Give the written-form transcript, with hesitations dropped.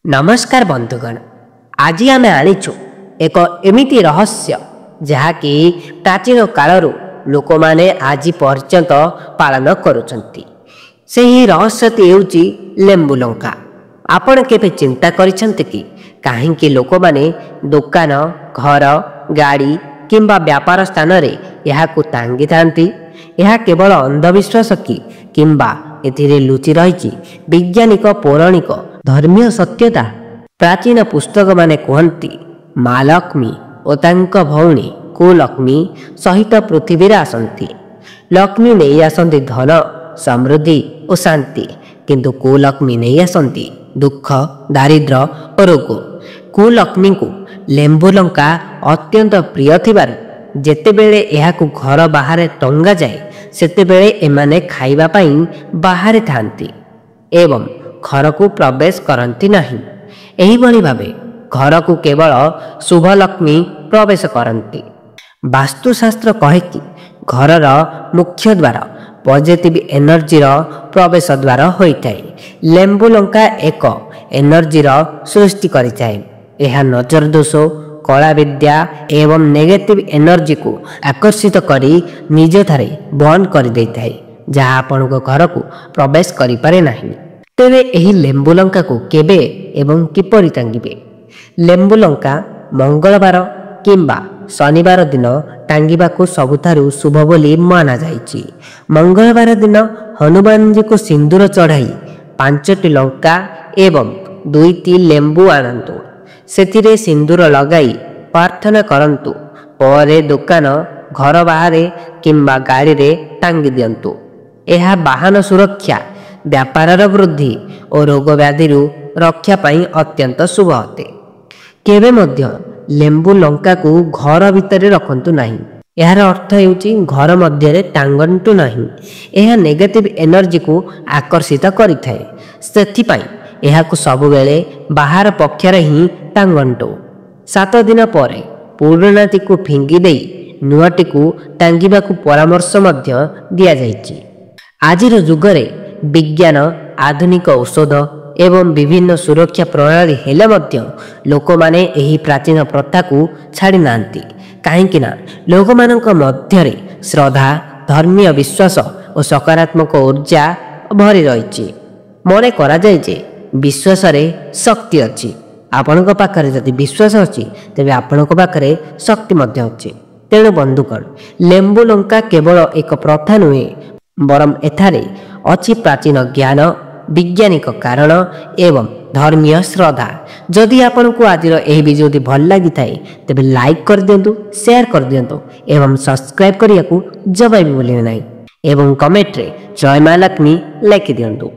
नमस्कार बंधुगण, आज आम आनीचु एक एमिति रहस्य जहाँकि प्राचीन कालरू लोक माने आज पर्यंत पालन करुचंती। सही रहस्यटी हेउची लेंबु लंका। आपण केबे चिंता करिसंते कि काहेकि लोक माने दुकान, घर, गाड़ी किंबा व्यापार स्थान रे याकू टांगी थांती? यह केवल अंधविश्वास किंबा एथिरे लुचि रही वैज्ञानिक पौराणिक धर्मीय सत्यता? प्राचीन पुस्तक माने कहती माँ लक्ष्मी और तांका भौणी कुलक्ष्मी सहित पृथ्वी आसती। लक्ष्मी नहीं आसती धन, समृद्धि और शांति, किंतु कुलक्ष्मी नहीं आसती दुख, दारिद्र और रोग। कुलक्ष्मी को लेंबु लंका अत्यंत प्रिय थिबार जेतेबेले एहाकू घर बाहर टंगा जाए सेतेबेले एमाने खाइबा पाई बाहर थांती एवं घर को प्रवेश करती नहीं। एही भली भावे घर को केवल शुभ लक्ष्मी प्रवेश करती। वास्तुशास्त्र कहे कि घरर मुख्य द्वार पॉजिटिव एनर्जी प्रवेश द्वार होता है। लेंबु लंका एक एनर्जी सृष्टि करिଥାଏ। यह नजर दोष, कला विद्या एवं नेगेटिव एनर्जी को आकर्षित करी निज थारे बंद कर देता है, जहाँ आपण घर को प्रवेश करें नहीं। तेरे एही लेंबु लंका को केबे एवं किपरि टांगिबे? लेंबु लंका मंगलवार किंबा शनिवार दिन टांगिबाकू सबुठारु शुभ बोली माना जाइछि। मंगलवार दिन हनुमान जी को सिंदूर चढ़ाई 5टी लंका एवं 2टी लेंबु आनंतु, सेथिरे सिंदूर लगाई प्रार्थना करंतु, परे दुकान, घर बाहर किंबा गाड़ी रे टांगी दियंतु। यह वाहन सुरक्षा, व्यापार वृद्धि और रोग व्याधि रक्षा पाई अत्यंत शुभ अटे। केबे मध्य लेंबु लंका को घर भितर रखंतु नहीं। यार अर्थ हेउची घर मध्य रे टांगंतु नहीं। यह नेगेटिव एनर्जी को आकर्षित करिଥାଏ। सेथिपाई एहाकू सबुबेले बाहर पक्षर ही टांगंतु। 7 दिन पर पुराणाटी को फिंगी देई नुआटी को टांगिबाकू परामर्श मध्य दिया जाइछि। आजिर जुगरे विज्ञान, आधुनिक औषध एवं विभिन्न सुरक्षा प्रणाली हेले मध्य लोक माने एही प्राचीन प्रथा को छाड़ी नांती। काहेकि ना लोक मानक मध्य रे श्रद्धा, धर्मीय विश्वास और सकारात्मक ऊर्जा भरी रहिछि। मने करा जाय जे विश्वास रे शक्ति अछि। आपणक पाखरे जदि विश्वास अछि तेबे आपणक पाखरे शक्ति मध्य अछि। तेणु बंधुगण, लेंबु लंका केवल एक प्रथा नुहे, बरम एथारे अछि प्राचीन ज्ञान, वैज्ञानिक कारण एवं धर्मीय श्रद्धा। जदि आपन को आज यह वीडियो भल लगी थाए तेबे लाइक कर दियंतु, शेयर कर दियंतु एवं सब्सक्राइब करिया को जबा भी भूलिए नहीं एवं कमेंट रे जय मां लक्ष्मी लिखि दियंतु।